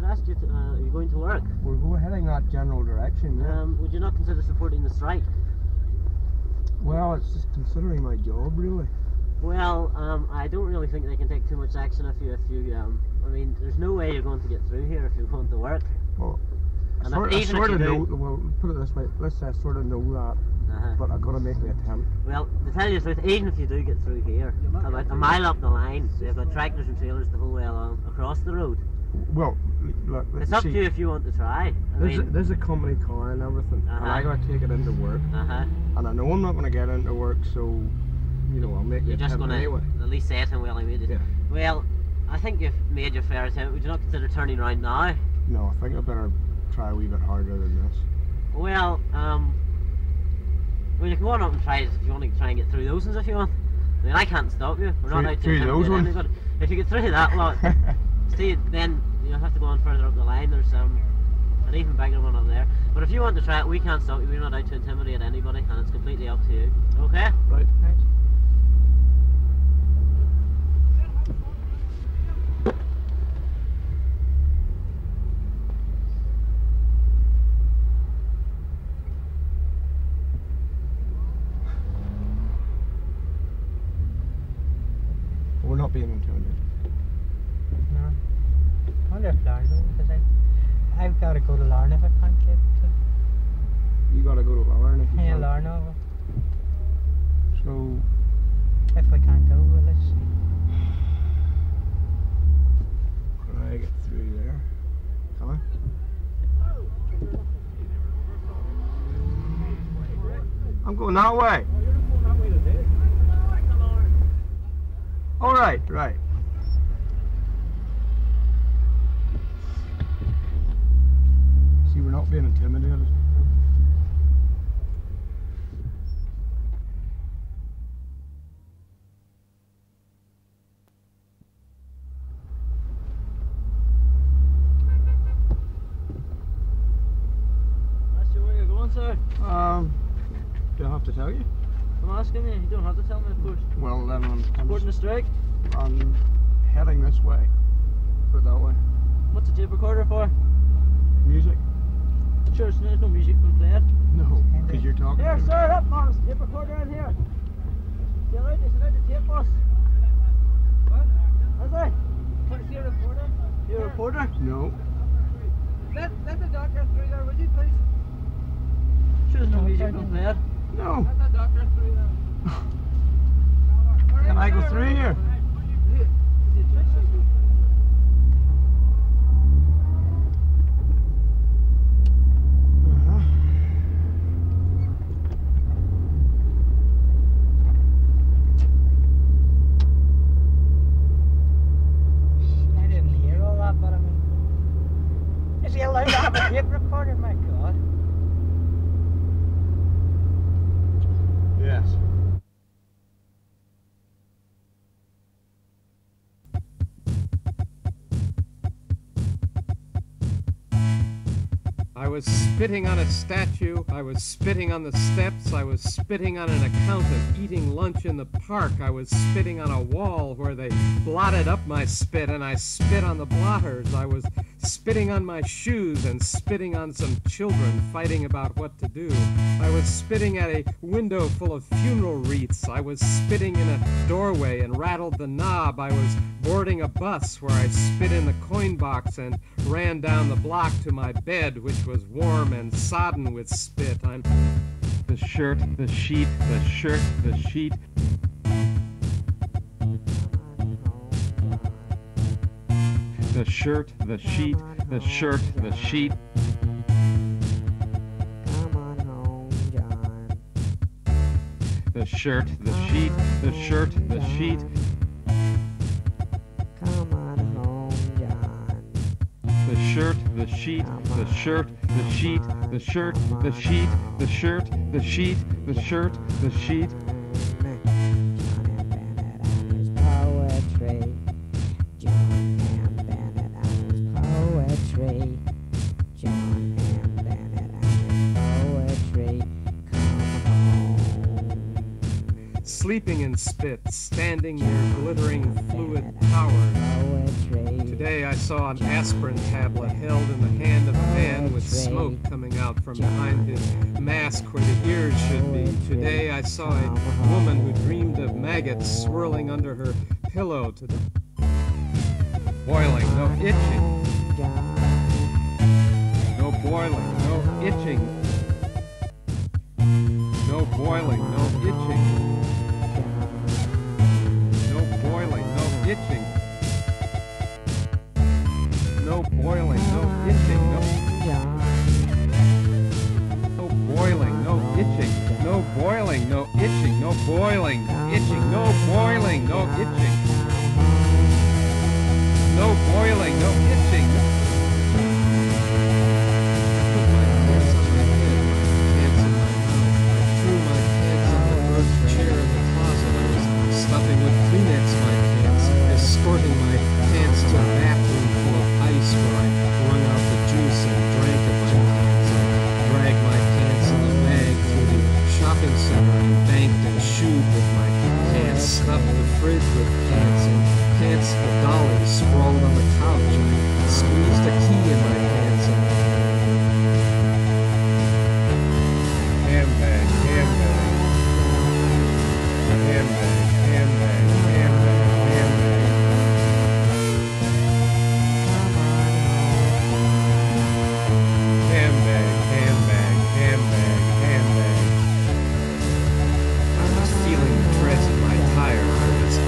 asked you, are you going to work? We're heading that general direction, yeah. Would you not consider supporting the strike? Well, it's just considering my job, really. Well, I don't really think they can take too much action if you, I mean, there's no way you're going to get through here if you're going to work. Well, And I sort of know, well, put it this way, let's say I sort of know that, but I've got to make the attempt. Well, to tell you the truth, even if you do get through here, about a mile up the line, they've got tractors and trailers the whole way along, across the road. Well, look, it's up to you if you want to try. There's a company car and everything, and I got to take it into work, and I know I'm not going to get into work, so, you know, I'll make the attempt anyway. You're just going to at least say to him, well, I made it. Yeah. Well, I think you've made your fair attempt. Would you not consider turning around now? No, I think I better try a wee bit harder than this. Well, well, you can go on up and try it if you want to try and get through those ones if you want. I mean, I can't stop you. We're not out to intimidate anybody. If you get through that lot, see, then you'll have to go on further up the line. There's an even bigger one up there. But if you want to try it, we can't stop you. We're not out to intimidate anybody, and it's completely up to you. Okay? Right. Thanks. We're not being intimidated. No. I wonder if Larne will, because I've got to go to Larne if I can't get to... You got to go to Larne if you yeah, can. Larne over. So... If I can't go, well, let's see. Can I get through there? Can I? I'm going that way. All right, right. See, we're not being intimidated. That's where you're going, sir? Do I have to tell you? I'm asking you. You don't have to tell me, of course. Well, then I'm Supporting the strike? I'm heading this way. Put it that way. What's the tape recorder for? Music? Sure, there's no music being played. No, because you're talking. Here, sir, that man's tape recorder in here. Is he allowed to tape us? What? Is he? Is he a reporter? You a reporter? No. Let the doctor through there, would you please? Sure, there's no music being played. No. Let the doctor through there. Can I go through here? I didn't hear all that, but I mean... Is he allowed to have a tape recorder? My God. Yes. I was spitting on a statue, I was spitting on the steps, I was spitting on an account of eating lunch in the park, I was spitting on a wall where they blotted up my spit and I spit on the blotters, I was spitting on my shoes and spitting on some children fighting about what to do. I was spitting at a window full of funeral wreaths, I was spitting in a doorway and rattled the knob, I was boarding a bus where I spit in the coin box and ran down the block to my bed, which was warm and sodden with spit. I'm the shirt, the sheet, the shirt, the sheet. The shirt, the sheet, the shirt, the sheet. Come on home, John. The shirt, the sheet, the shirt, the sheet. Come on home, John. The shirt, the sheet, the shirt, the sheet, the shirt, the sheet, the shirt, the sheet, the shirt, the sheet. John M. Bennett and his poetry. John M. Bennett and his poetry. Come home. sleeping in spit, standing near glittering fluid towers. Today I saw an aspirin tablet held in the hand of a man with smoke coming out from behind his mask where the ears should be. Today I saw a woman who dreamed of maggots swirling under her pillow to the boiling, no itching. No boiling, no itching. No boiling, no itching. No boiling, no itching. No boiling, no itching. No boiling, no itching. No boiling, no itching. No boiling, itching. No boiling, no itching. No boiling, no itching. Stuffing with Kleenex my pants, escorting my pants to a bathroom full of ice where I wrung out the juice and drank of my pants. I dragged my pants in the bag through the shopping center and banked and shoed with my pants, stuffed the fridge with pants and pants the dolly sprawled on the couch. I squeezed a key in my pants and handbag, handbag, handbag.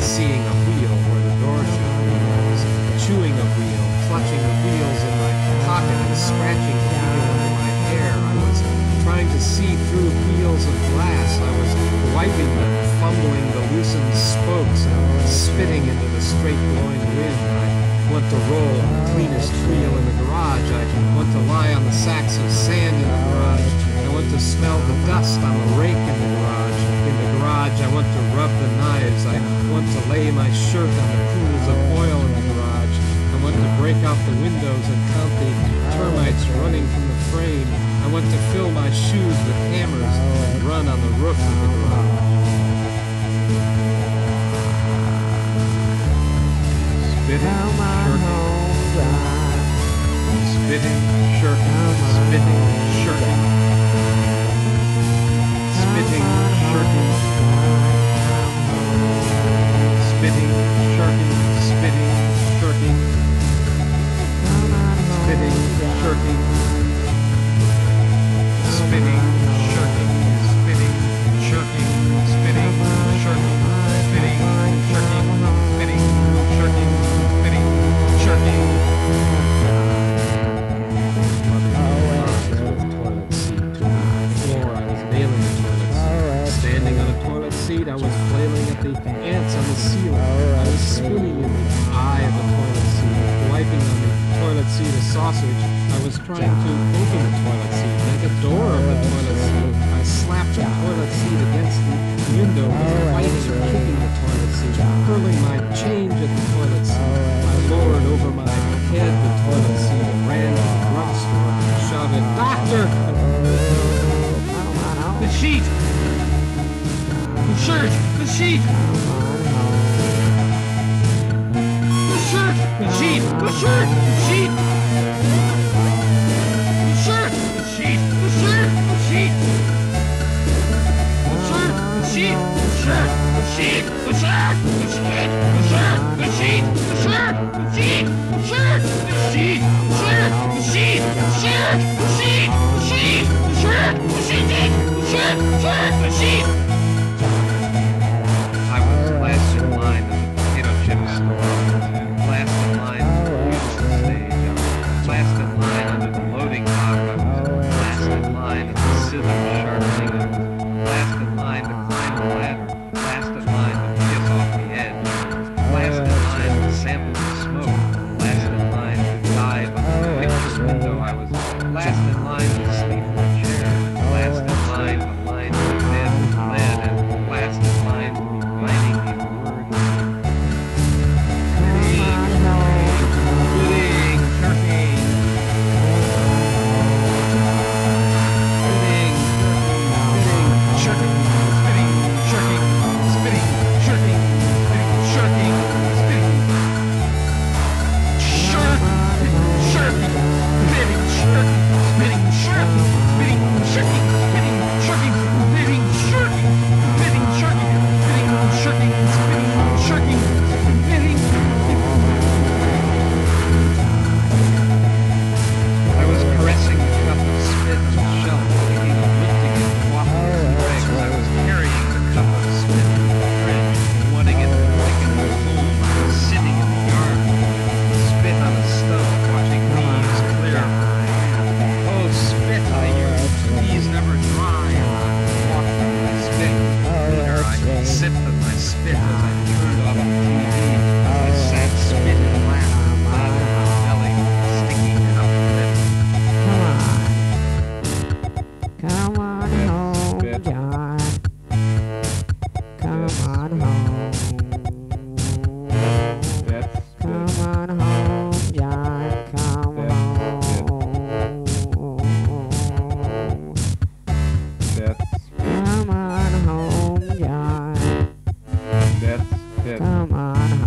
Seeing a wheel where the door should be. I was chewing a wheel, clutching the wheels in my pocket and scratching the wheel in my hair. I was trying to see through wheels of glass. I was wiping them, fumbling the loosened spokes and spitting into the straight blowing wind. I want to roll on the cleanest wheel in the garage. I want to lie on the sacks of sand in the garage. I want to smell the dust on the rake in the garage. In the garage, I want to rub the knives. I want to lay my shirt on the pools of oil in the garage. I want to break out the windows and count the termites running from the frame. I want to fill my shoes with hammers and run on the roof of the garage. Spitting, shirking, spitting, shirking, spitting, shirking, spitting, shirking, spitting, shirking, spitting, shirking, spitting, shirking, spitting, shirking, spitting, shirking, spitting, shirking, spitting, shirking, spitting, shirking. I was flailing at the ants on the ceiling. I was swimming in the eye of the toilet seat, wiping on the toilet seat a sausage. I was trying to open the toilet seat, at the door of the toilet seat. I slapped the toilet seat against the window, fighting and kicking the toilet seat, hurling my change at the toilet seat. I lowered over my head the toilet seat and ran to the drugstore and shouted, "Doctor! The sheet! The shirt! The sheet! The shirt! The sheet! The shirt! The sheet! The shirt! The sheet! The shirt! The sheet! The shirt! The sheet! The shirt! The sheet! The shirt! The sheet! The shirt! The sheet! The shirt! The sheet! The shirt! The sheet! The shirt! The sheet! The shirt! The sheet! The sheet! The shirt! The sheet! The shirt! The sheet! I was last in line at the potato chip store, last in line at the musical stage, I was last in line under the loading dock, I was last in line at the scissor sharpening, I was last in line to climb the ladder, last in line to piss off the edge, last in line to sample the smoke, last in line to dive on the picture window, I was last in line to sleep in a chair, last in line to line the bed with lead, and last in line to be writing these words. Pudding, turkey. Pudding, turkey. Come on home, John. Come on home. Come on home, John. Come home. Come on home, John. Come on home. Come on, John. Come on, come home. Come on home.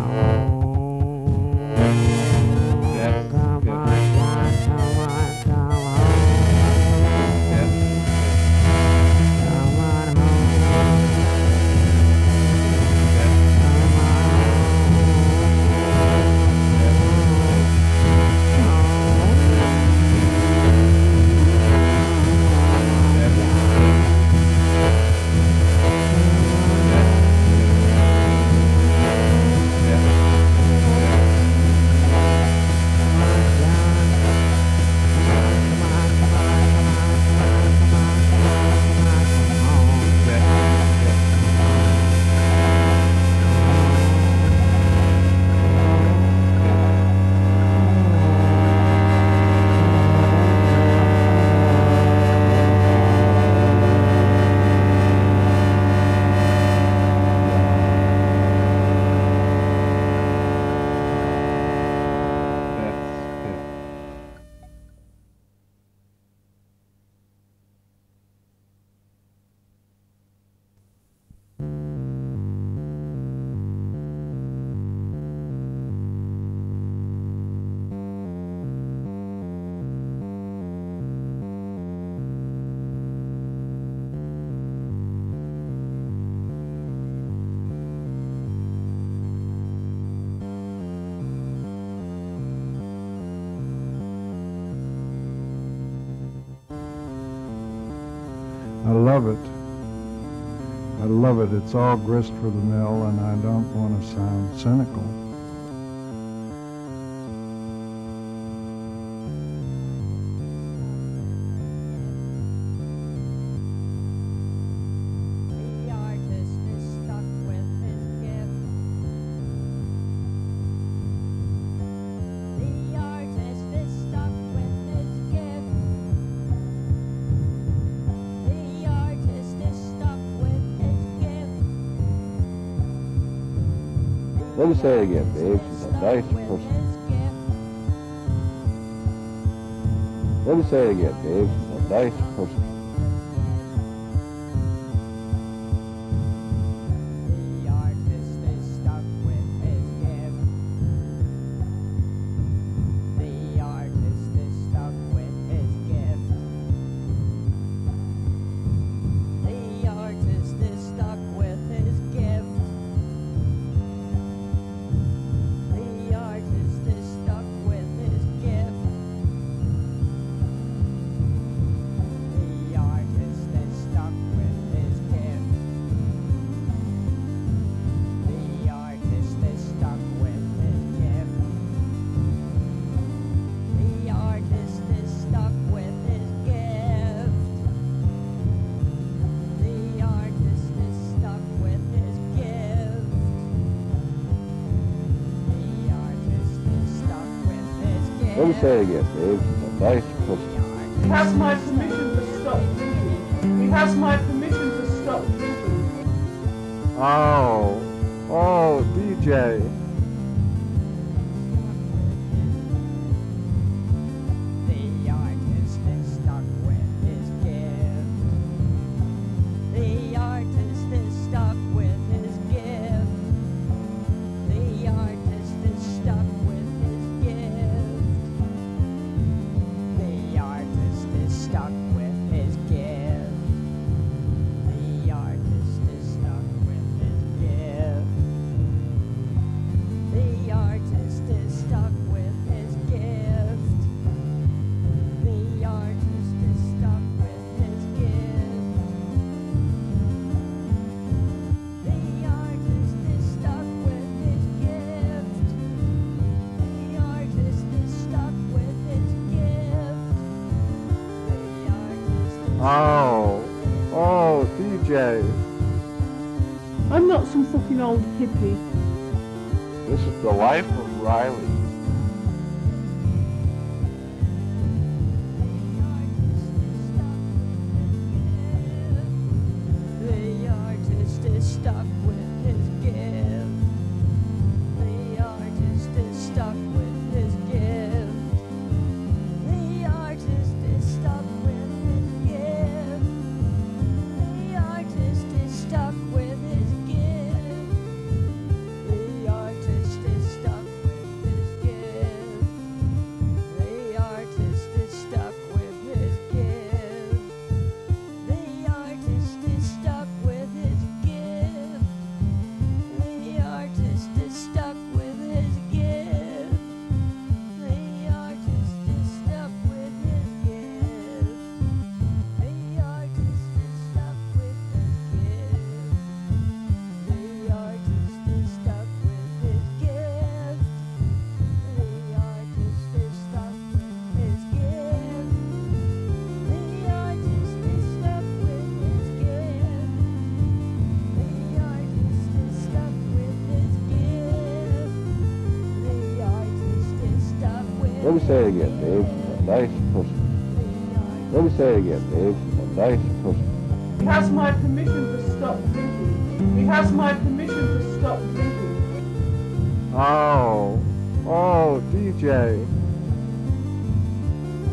I love it. I love it. It's all grist for the mill, and I don't want to sound cynical. Let me say it again, Dave. She's a nice person. Let me say it again, Dave. She's a nice person. Let me say it again, Dave. She's a nice person. He has my permission to stop drinking. He has my permission to stop drinking. Oh, DJ. Oh, DJ. I'm not some fucking old hippie. This is the life of Riley. Let me say it again, Dave. A nice pussy. Let me say it again, Dave. A nice pussy. He has my permission to stop drinking. He has my permission to stop drinking. Oh, DJ.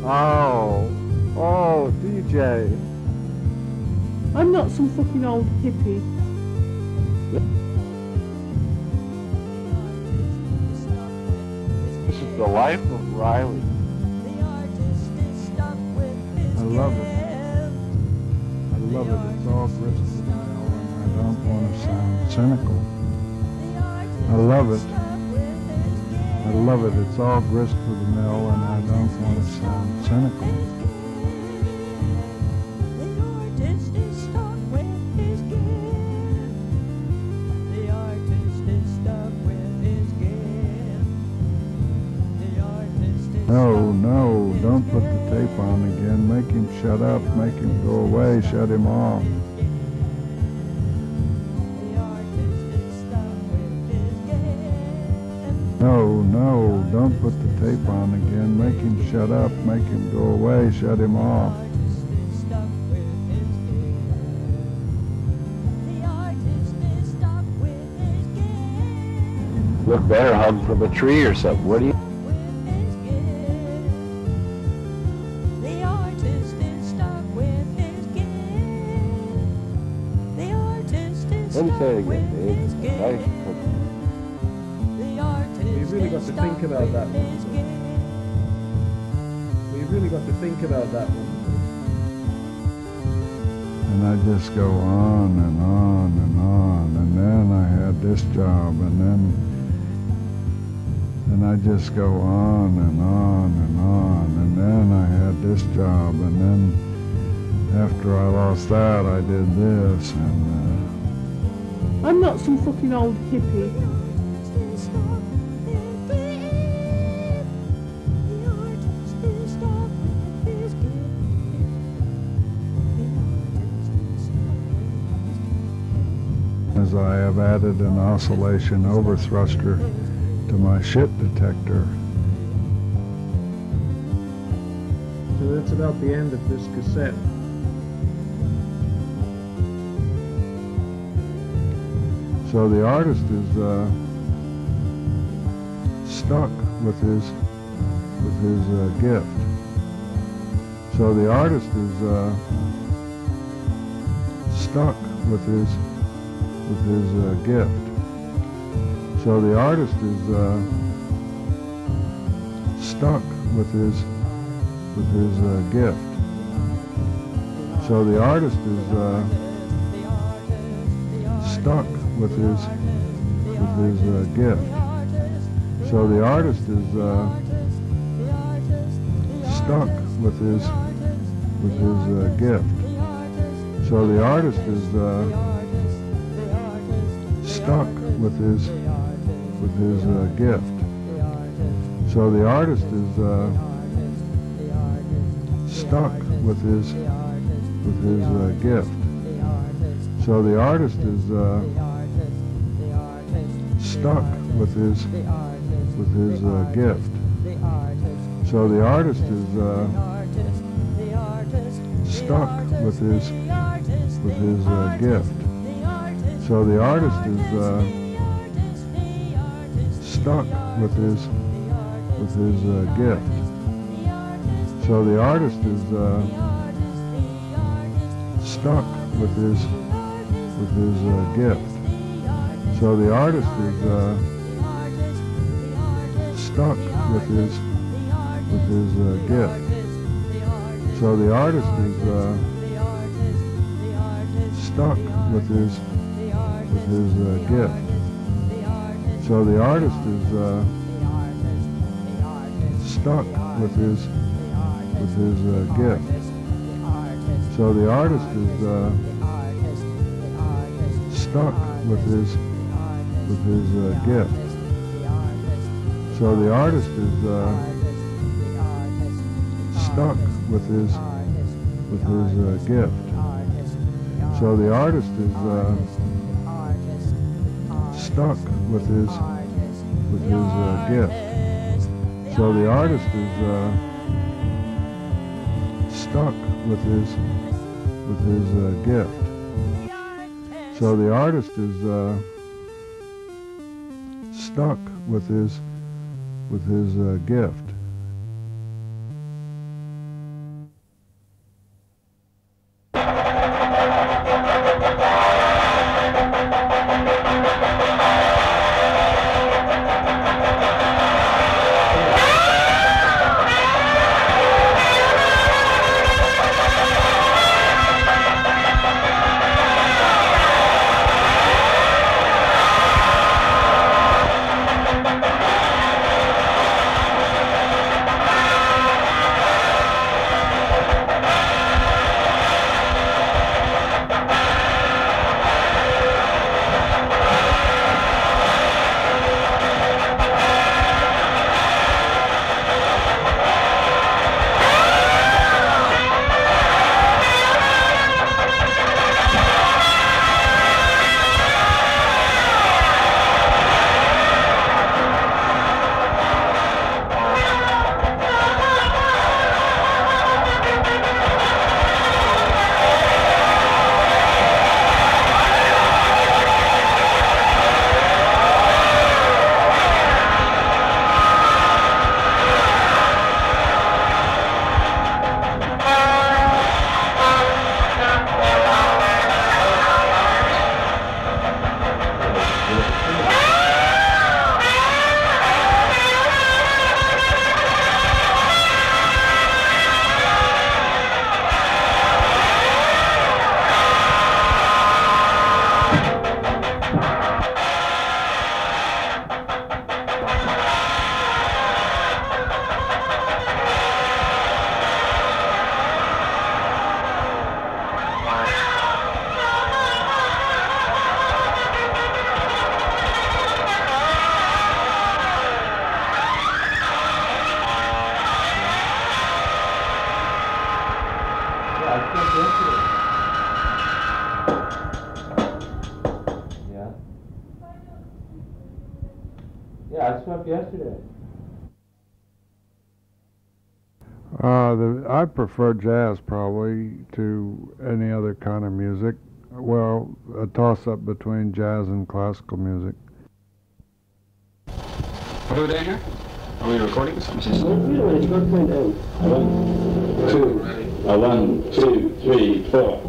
Oh, DJ. I'm not some fucking old hippie. This is the life of Riley. I love it. I love it. It's all grist for the mill, and I don't want to sound cynical. I love it. I love it. It's all grist for the mill, and I don't want to sound cynical. No, don't put the tape on again. Make him shut up, make him go away, shut him off. No, don't put the tape on again. Make him shut up, make him go away, shut him off. Look better hung from a tree or something. What do you... Let me say it again, Dave. Nice. We've really got to think about that one. We've really got to think about that one. And I just go on and on and on, and then I had this job, and I just go on and on and on, and then I had this job, and then after I lost that, I did this, and I'm not some fucking old hippie. as I have added an oscillation overthruster to my shit detector. So that's about the end of this cassette. So the artist is stuck with his gift. So the artist is stuck with his gift. So the artist is stuck with his gift. So the artist is stuck with his gift. So the artist is stuck with his gift. So the artist is stuck with his gift. So the artist is stuck with his gift. So the artist is stuck with his gift. So the artist is stuck with his gift. So the artist is stuck with his gift. So the artist is stuck with his gift. So the artist is stuck with his gift. So the artist is stuck with his gift. So the artist is stuck with his gift. So the artist is stuck with his gift. So the artist is stuck with his gift. So the artist is stuck with his gift. So the artist is stuck with his gift. So the artist is stuck with his gift. Yesterday. I prefer jazz probably to any other kind of music. Well, a toss-up between jazz and classical music. What are we doing here? Are we recording something? You got to find out. 1, 2, 3, 4.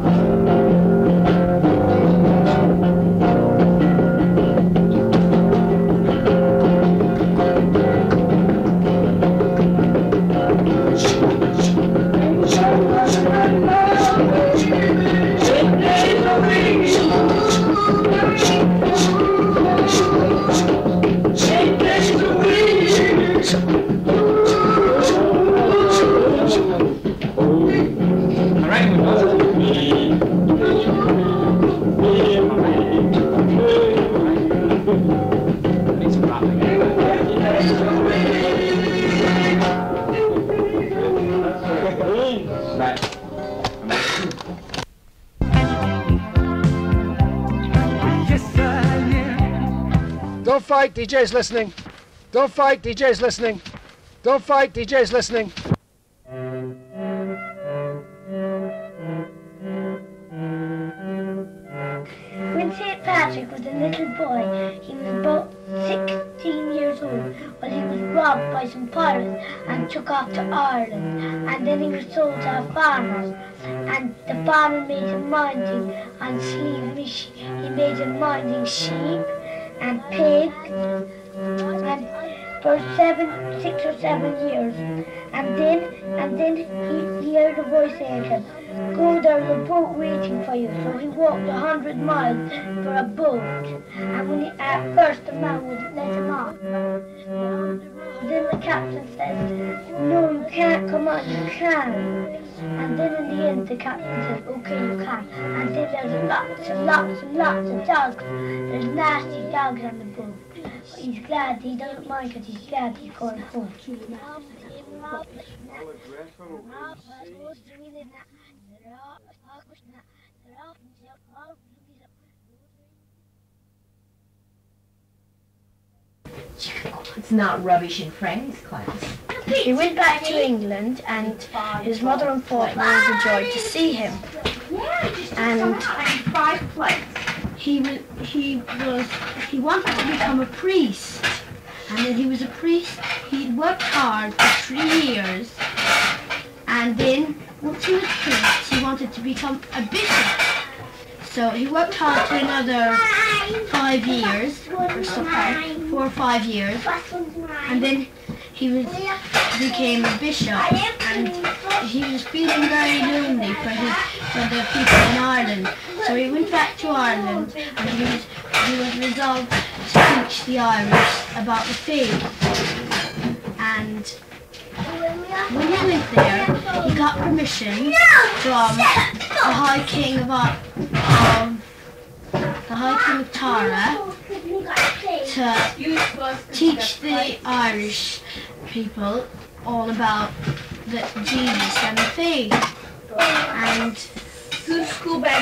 Don't fight, DJ's listening. Don't fight, DJ's listening. Don't fight, DJ's listening. When St. Patrick was a little boy, he was about 16 years old when he was robbed by some pirates and took off to Ireland. And then he was sold to a farmer. And the farmer made him minding on he made him minding sheep and pigs, and for 6 or 7 years, and then he heard a voice saying to him, "Go, there's a boat waiting for you." So he walked 100 miles for a boat, and when at first the man wouldn't let him on. Then the captain says, "No, you can't come on, you can." And then in the end the captain says, "Okay, you can." And then there's lots and lots of dogs. There's nasty dogs on the boat. But he's glad, he doesn't mind because he's glad he's going home. It's not rubbish in Franny's class. He went back to England, and his mother and father were overjoyed to see him. And he wanted to become a priest. And then he was a priest. He worked hard for 3 years. And then, once he was priest, he wanted to become a bishop. So he worked hard for another 5 years, or something, 4 or 5 years. And then he became a bishop, and he was feeling very lonely for the people in Ireland. So he went back to Ireland, and he was resolved to teach the Irish about the faith. And when he went there, he got permission from the High King of Tara to teach the Irish people all about Jesus and the faith. And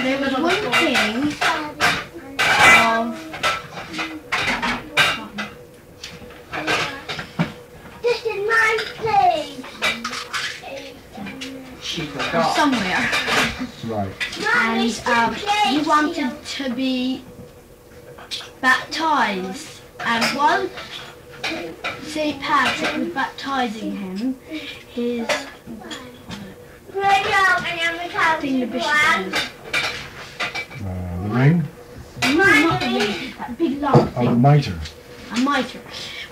there was one king of This is my place. Right. Somewhere. And he wanted to be baptized. And while St. Patrick was baptizing him, his thing the bishop is. The ring? No, not the ring. That big long thing. Oh, the mitre. A mitre.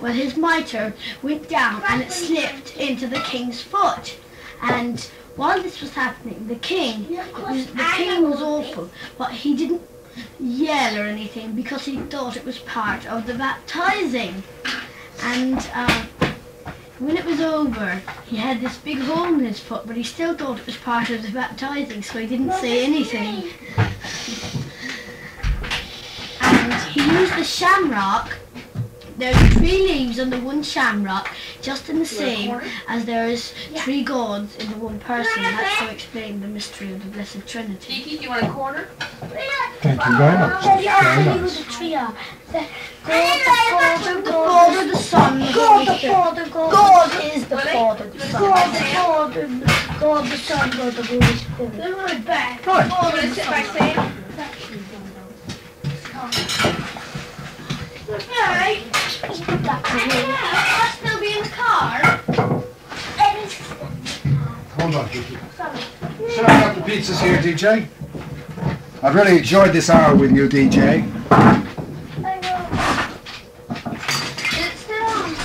Well, his mitre went down and it slipped into the king's foot. And while this was happening, the king was awful, but he didn't yell or anything because he thought it was part of the baptizing. And when it was over, he had this big hole in his foot, but he still thought it was part of the baptizing, so he didn't say anything. And he used the shamrock. There's 3 leaves on the one shamrock, just in the same as there is 3 gods in the one person. That's to explain the mystery of the Blessed Trinity. Kiki, do you want a quarter? Thank you very much. Very nice. The God, the Father, the Son, God, the Father, God is the Father, the Son. God, the Father, God, the Son, God, the Holy Spirit. They're right back. Right. Oh, sit back, Sam. Okay. I'll still be in the car. Hold on, Kiki. Serving up the pizzas here, DJ. I've really enjoyed this hour with you, DJ. Is it still on?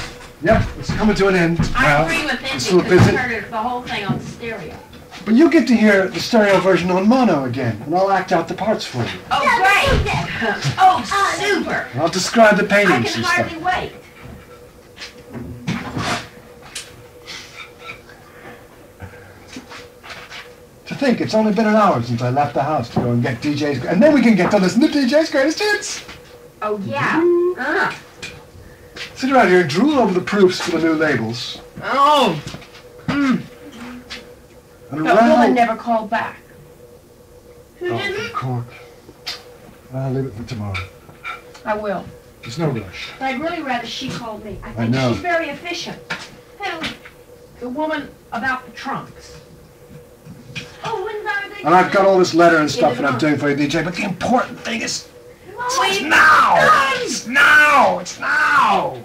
Yep, it's coming to an end I now. agree with him It's still because he busy. heard the whole thing on stereo. But you get to hear the stereo version on mono again, and I'll act out the parts for you. Oh, great! Oh, super! And I'll describe the I paintings can and hardly stuff. wait. To think, it's only been an hour since I left the house to go and get DJ's... And then we can get to listen to DJ's greatest hits! Oh, yeah. Sit around here and drool over the proofs for the new labels. Oh! And The woman never called back. Who Oh, didn't? from Cork. I'll leave it for tomorrow. I will. There's no rush. But I'd really rather she called me. I I think know. she's very efficient. Who? The woman about the trunks. Oh, when are they? And I've got all this letter and stuff that I'm doing for you, DJ, but the important thing is... It's now! It's now! It's now!